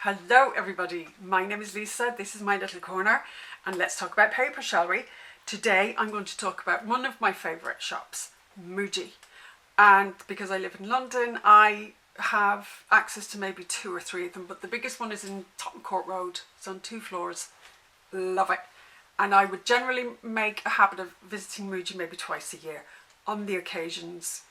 Hello everybody, my name is Lisa, this is my little corner and let's talk about paper, shall we? Today I'm going to talk about one of my favourite shops, Muji. And because I live in London, I have access to maybe 2 or 3 of them, but the biggest one is in Tottenham Court Road. It's on 2 floors, love it. And I would generally make a habit of visiting Muji maybe twice a year on the occasions,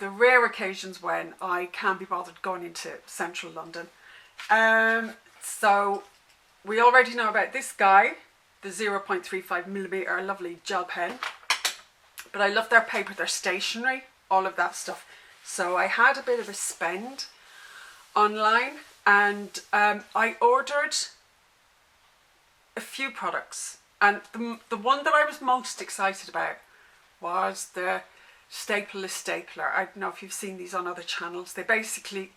the rare occasions when I can't be bothered going into central London. So we already know about this guy, the 0.35mm lovely gel pen, but I love their paper, their stationery, all of that stuff. So I had a bit of a spend online and I ordered a few products, and the one that I was most excited about was the stapleless stapler. I don't know if you've seen these on other channels. They basically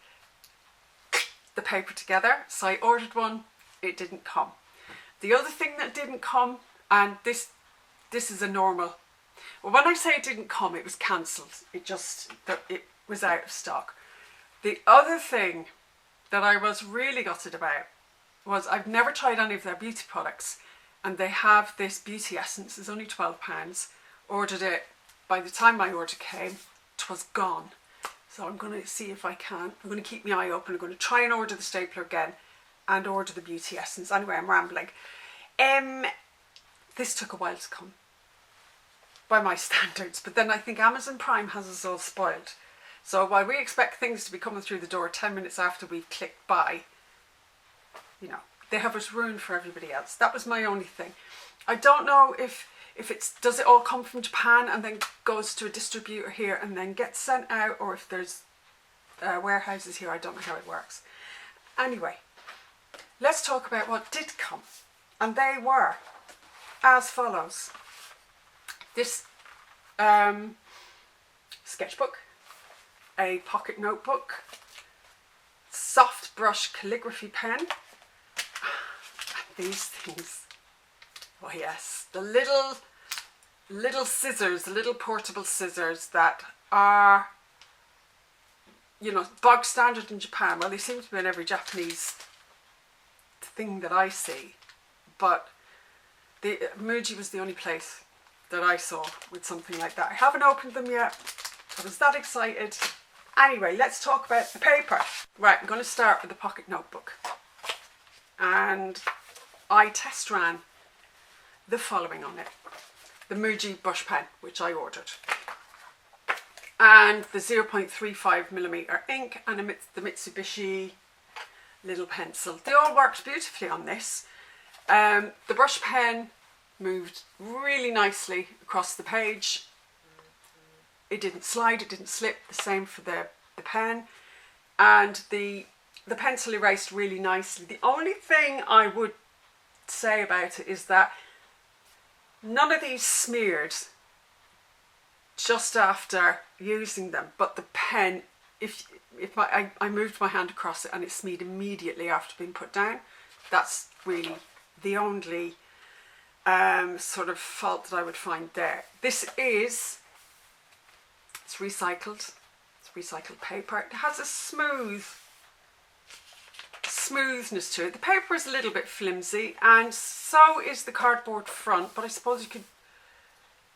the paper together. So I ordered one, it didn't come. The other thing that didn't come, and this is a normal, well, when I say it didn't come, it was cancelled. It was out of stock. The other thing that I was really gutted about was I've never tried any of their beauty products, and they have this beauty essence. It's only £12. Ordered it. By the time my order came, it was gone. So I'm going to see if I can. I'm going to keep my eye open. I'm going to try and order the stapler again and order the beauty essence. Anyway, I'm rambling. This took a while to come by my standards, but then I think Amazon Prime has us all spoiled. So while we expect things to be coming through the door 10 minutes after we've clicked buy, you know, they have us ruined for everybody else. That was my only thing. I don't know if does it all come from Japan and then goes to a distributor here and then gets sent out, or if there's warehouses here. I don't know how it works. Anyway, let's talk about what did come, and they were as follows. This sketchbook, a pocket notebook, soft brush calligraphy pen, and these things. Oh yes, the little scissors, the little portable scissors that are, you know, bog standard in Japan. Well, they seem to be in every Japanese thing that I see, but Muji was the only place that I saw with something like that. I haven't opened them yet. I was that excited. Anyway, let's talk about the paper. Right, I'm going to start with the pocket notebook. And I test ran the following on it. The Muji brush pen, which I ordered, and the 0.35mm ink, and the Mitsubishi little pencil. They all worked beautifully on this. The brush pen moved really nicely across the page. It didn't slide, it didn't slip. The same for the pen, and the pencil erased really nicely. The only thing I would say about it is that none of these smeared just after using them, but the pen, I moved my hand across it and it smeared immediately after being put down. That's really the only sort of fault that I would find there. It's recycled. It's recycled paper. It has a smoothness to it. The paper is a little bit flimsy, and so is the cardboard front, but I suppose you could,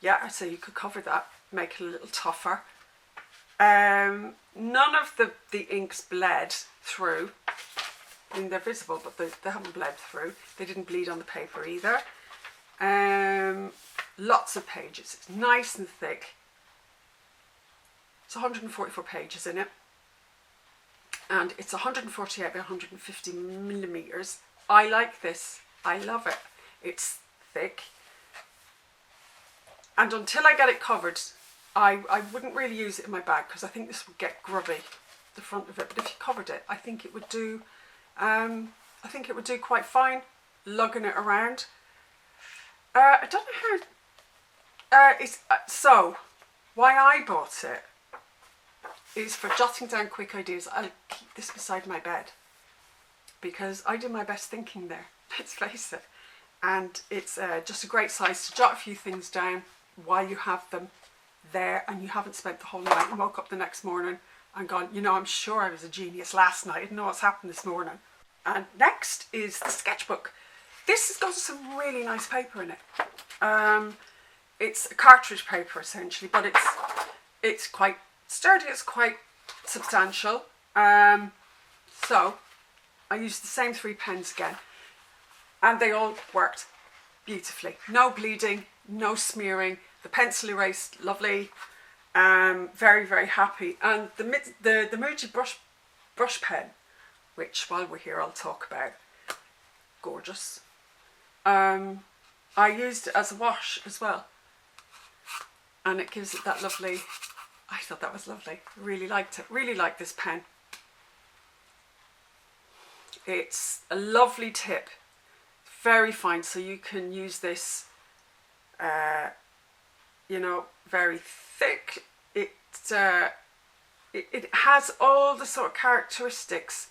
yeah, I'd say you could cover that, make it a little tougher. None of the inks bled through. I mean, they're visible, but they haven't bled through. They didn't bleed on the paper either. Lots of pages. It's nice and thick. It's 144 pages in it. And it's 148 by 150mm. I like this. I love it. It's thick. And until I get it covered, I wouldn't really use it in my bag because I think this would get grubby, the front of it. But if you covered it, I think it would do. I think it would do quite fine, lugging it around. I don't know how. So why I bought it is for jotting down quick ideas. I'll keep this beside my bed because I do my best thinking there, let's face it. And it's just a great size to jot a few things down while you have them there and you haven't spent the whole night and woke up the next morning and gone, you know, I'm sure I was a genius last night. I didn't know what's happened this morning. And next is the sketchbook. This has got some really nice paper in it. It's a cartridge paper essentially, but it's quite sturdy, it's quite substantial. So I used the same 3 pens again, and they all worked beautifully. No bleeding, no smearing. The pencil erased lovely. Very, very happy. And the Muji brush pen, which while we're here I'll talk about, gorgeous. I used it as a wash as well, and it gives it that lovely, I thought that was lovely, really liked it, really like this pen. It's a lovely tip, very fine, so you can use this, you know, very thick. It has all the sort of characteristics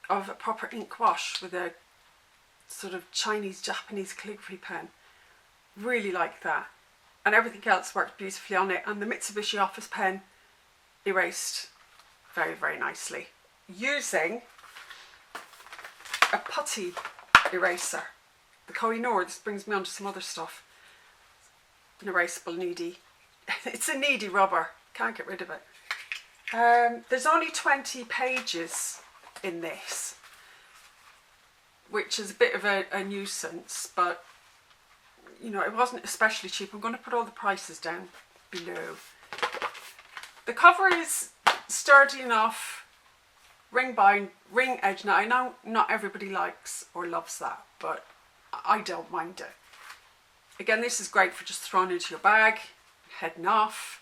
of a proper ink wash with a sort of Chinese, Japanese calligraphy pen. Really like that. And everything else worked beautifully on it. And the Mitsubishi Office pen erased very, very nicely. Using a putty eraser. The Koh-i-Noor, this brings me on to some other stuff. An erasable needy. It's a needy rubber. Can't get rid of it. There's only 20 pages in this, which is a bit of a nuisance, but you know, it wasn't especially cheap. I'm going to put all the prices down below. The cover is sturdy enough, ring edge. Now I know not everybody likes or loves that, but I don't mind it. Again, this is great for just throwing into your bag, heading off.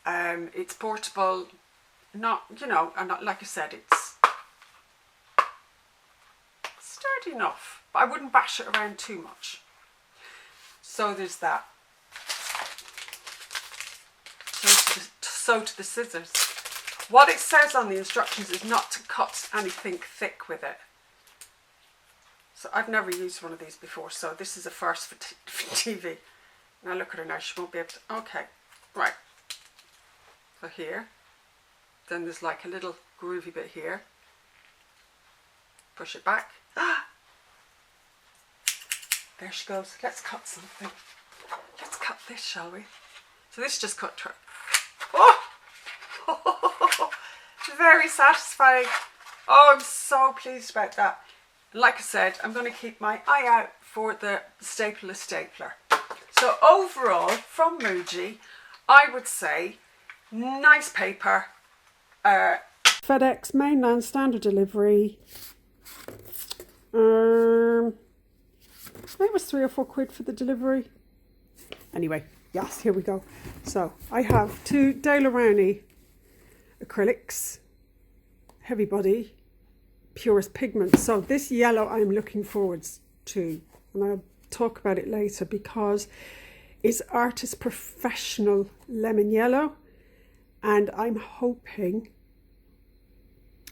It's portable, not, you know, and not, like I said, it's sturdy enough, but I wouldn't bash it around too much. So there's that. So to the scissors. What it says on the instructions is not to cut anything thick with it. So I've never used one of these before, so this is a first for TV. Now look at her now, she won't be able to, okay, right. So here, then there's like a little groovy bit here. Push it back. Ah! There she goes. Let's cut something. Let's cut this, shall we? So this just cut through. Oh! Very satisfying. Oh, I'm so pleased about that. Like I said, I'm going to keep my eye out for the stapler stapler. So overall, from Muji, I would say nice paper. FedEx mainland standard delivery. I think it was £3 or £4 for the delivery. Anyway, yes, here we go. So I have 2 Daler Rowney acrylics, heavy body, purest pigment. So this yellow I'm looking forward to, and I'll talk about it later because it's Artist Professional Lemon Yellow, and I'm hoping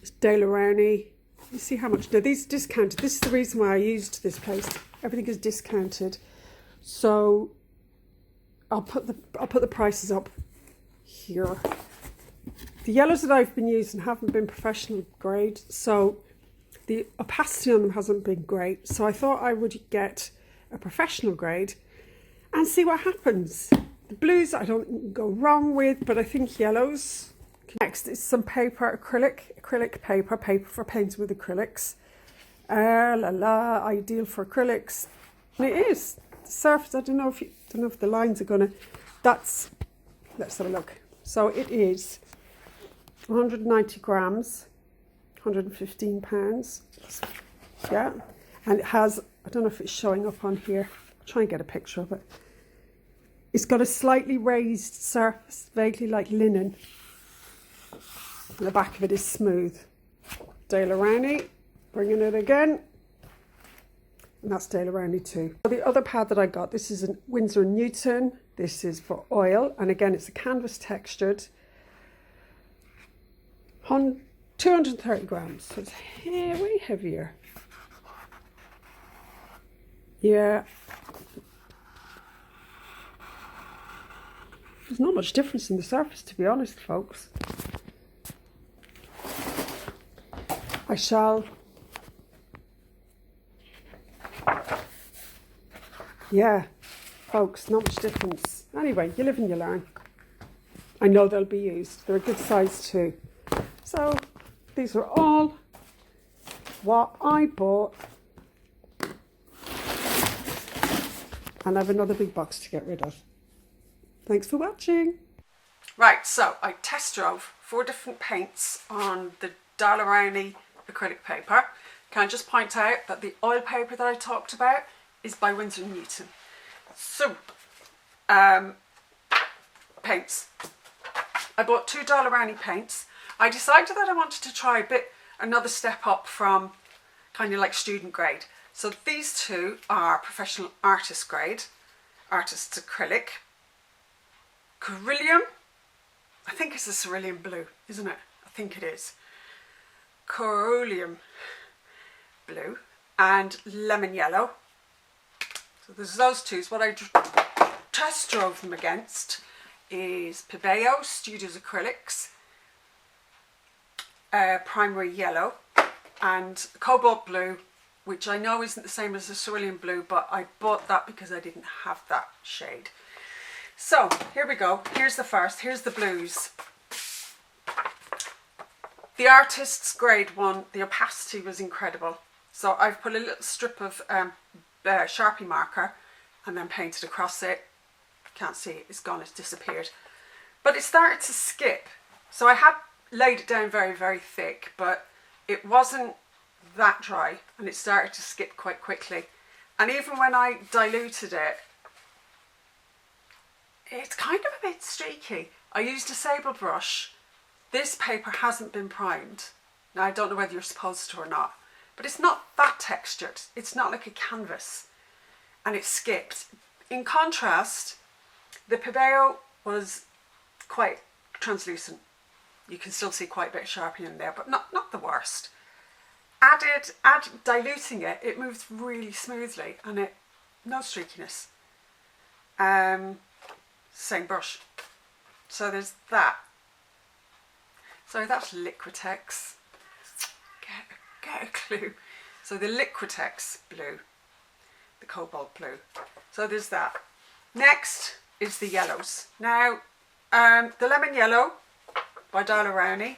it's Daler Rowney. You see how much? Now these are discounted. This is the reason why I used this place. Everything is discounted, so I'll put the prices up here. The yellows that I've been using haven't been professional grade, so the opacity on them hasn't been great. So I thought I would get a professional grade and see what happens. The blues I don't go wrong with, but I think yellows. Next is some paper, acrylic paper for painting with acrylics. Ideal for acrylics. And it is. The surface, I don't know if the lines are gonna, let's have a look. So it is 190 grams, 115 pounds. Yeah. And it has, I don't know if it's showing up on here. I'll try and get a picture of it. It's got a slightly raised surface, vaguely like linen. And the back of it is smooth. Daler Rowney, bringing it again. And that's Daler Rowney too. The other pad that I got, this is a Winsor & Newton. This is for oil. And again, it's a canvas textured. 230 grams. So it's way heavier. Yeah. There's not much difference in the surface, to be honest, folks. I shall Yeah, folks, not much difference. Anyway, you live and you learn. I know they'll be used. They're a good size too. So these are all what I bought. And I have another big box to get rid of. Thanks for watching. Right, so I test drove 4 different paints on the Daler Rowney acrylic paper. Can I just point out that the oil paper that I talked about is by Winsor & Newton. So, paints. I bought 2 Daler Rowney paints. I decided that I wanted to try another step up from kind of like student grade. So these 2 are professional artist grade, artist's acrylic. Cerulean, I think it's a cerulean blue, isn't it? I think it is. Cerulean blue and lemon yellow. So there's those 2. So what I test drove them against is Pebeo Studios Acrylics, primary yellow, and cobalt blue, which I know isn't the same as the cerulean blue, but I bought that because I didn't have that shade. So here we go. Here's the first. Here's the blues. The artist's grade one, the opacity was incredible. So I've put a little strip of Sharpie marker and then painted across it. Can't see it, it's gone, it's disappeared. But it started to skip. So I had laid it down very, very thick, but it wasn't that dry and it started to skip quite quickly. And even when I diluted it, it's kind of a bit streaky. I used a sable brush. This paper hasn't been primed. Now I don't know whether you're supposed to or not, but it's not that textured. It's not like a canvas, and it skipped. In contrast, the Pebeo was quite translucent. You can still see quite a bit of Sharpie in there, but not the worst. Diluting it, it moved really smoothly, and no streakiness. Same brush. So there's that. So that's Liquitex. Get a clue. So the Liquitex blue, the cobalt blue. So there's that. Next is the yellows. Now, the lemon yellow by Daler Rowney.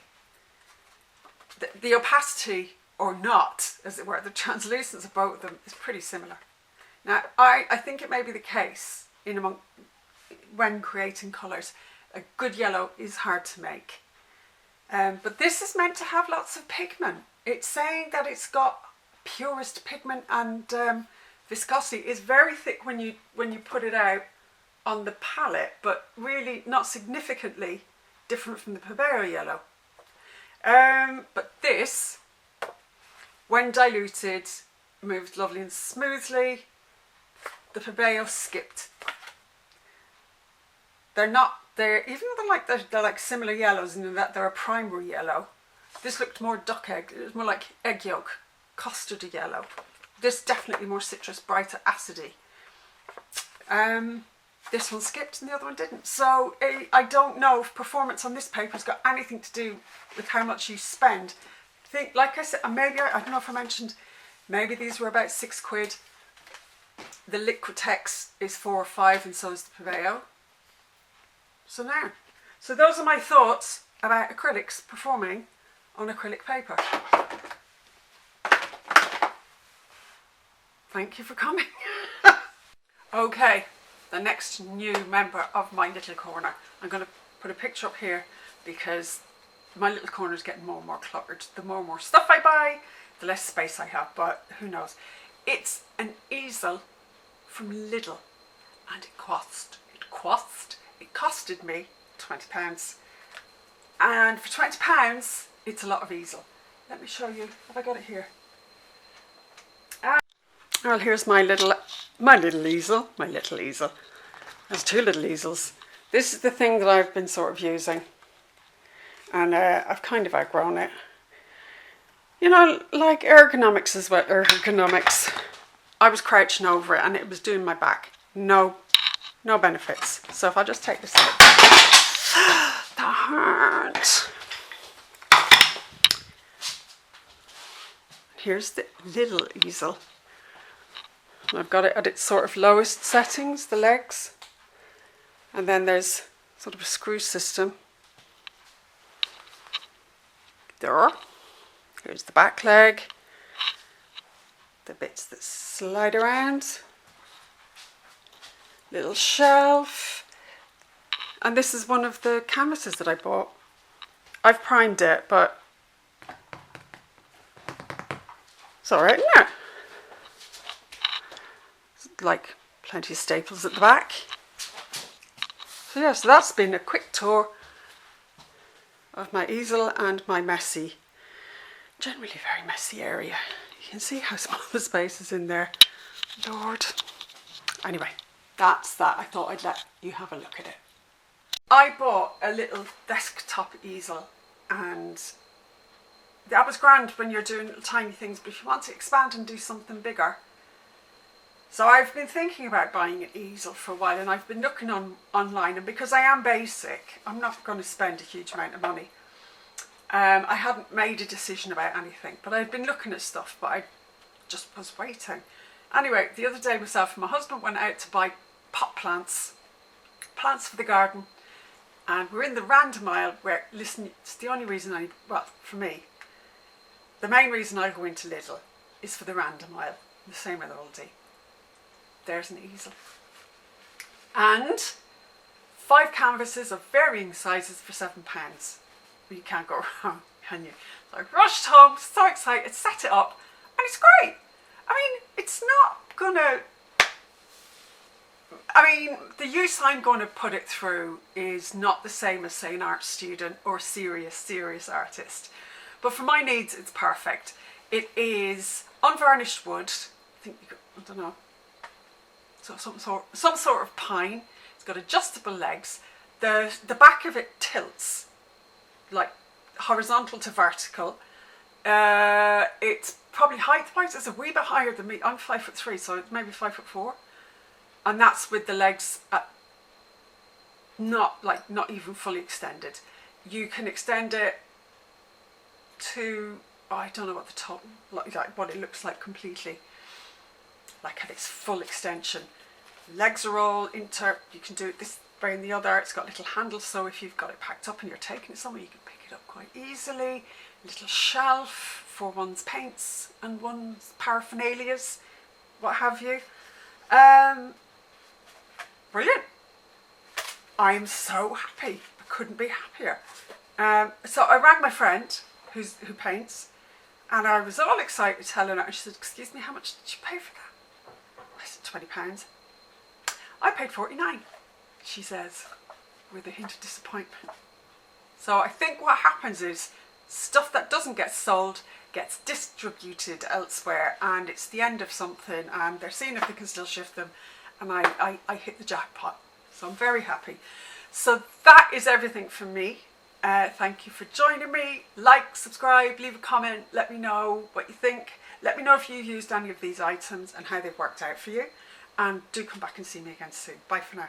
The opacity, or not, as it were, the translucence of both of them is pretty similar. Now, I think it may be the case when creating colours. A good yellow is hard to make. But this is meant to have lots of pigment. It's saying that it's got purest pigment and viscosity. It's very thick when you put it out on the palette, but really not significantly different from the Pebeo yellow. But this, when diluted, moved lovely and smoothly. The Pebeo skipped. Even though they're like similar yellows in that they're a primary yellow. This looked more duck egg. It was more like egg yolk, custardy yellow. This definitely more citrus, brighter, acidy. This one skipped and the other one didn't. So I don't know if performance on this paper has got anything to do with how much you spend. Like I said, maybe I don't know if I mentioned, maybe these were about £6. The Liquitex is 4 or 5, and so is the Pebeo. So those are my thoughts about acrylics performing on acrylic paper. Thank you for coming. Okay, the next new member of my little corner. I'm going to put a picture up here because my little corner is getting more and more cluttered. The more and more stuff I buy, the less space I have, but who knows. It's an easel from Lidl, and it costed me £20. And for £20, it's a lot of easel. Let me show you. Have I got it here? Well, here's my little easel. There's 2 little easels. This is the thing that I've been sort of using, and I've kind of outgrown it. You know, like ergonomics as well. Ergonomics. I was crouching over it and it was doing my back. No benefits. So if I just take this out, that hurts. Here's the little easel. I've got it at its sort of lowest settings, the legs. And then there's sort of a screw system. There. Here's the back leg. The bits that slide around. Little shelf. And this is one of the canvases that I bought. I've primed it, but it's alright, isn't it? Like plenty of staples at the back. So yeah, so that's been a quick tour of my easel and my messy, generally very messy area. You can see how small the space is in there. Lord. Anyway, that's that. I thought I'd let you have a look at it. I bought a little desktop easel, and that was grand when you're doing little tiny things, but if you want to expand and do something bigger. So I've been thinking about buying an easel for a while, and I've been looking online, and because I am basic, I'm not going to spend a huge amount of money. I hadn't made a decision about anything, but I'd been looking at stuff, but I just was waiting. Anyway, the other day myself and my husband went out to buy pot plants for the garden, and we're in the random aisle where, listen, it's the only reason well, for me, the main reason I go into Lidl is for the random aisle, the same with Aldi. There's an easel. And 5 canvases of varying sizes for £7. You can't go wrong, can you? So I rushed home, so excited, set it up, and it's great. I mean, it's not gonna... the use I'm going to put it through is not the same as, say, an art student or a serious artist. But for my needs, it's perfect. It is unvarnished wood. I don't know. So some sort of pine. It's got adjustable legs. The back of it tilts, like horizontal to vertical. It's probably height-wise, it's a wee bit higher than me. I'm 5'3", so it's maybe 5'4", and that's with the legs not even fully extended. You can extend it to, I don't know what the top, like what it looks like completely, like at its full extension. Legs are all you can do it this way and the other. It's got little handles, so if you've got it packed up and you're taking it somewhere, you can pick it up quite easily. Little shelf for one's paints and one's paraphernalias, what have you. Brilliant. I'm so happy. I couldn't be happier. So I rang my friend who paints, and I was all excited telling her, and she said, "Excuse me, how much did you pay for that?" I said, £20. I paid 49, she says, with a hint of disappointment. So I think what happens is stuff that doesn't get sold gets distributed elsewhere, and it's the end of something, and they're seeing if they can still shift them, and I hit the jackpot. So I'm very happy. So that is everything from me. Thank you for joining me. Like, subscribe, leave a comment, let me know what you think. Let me know if you used any of these items and how they've worked out for you. And do come back and see me again soon. Bye for now.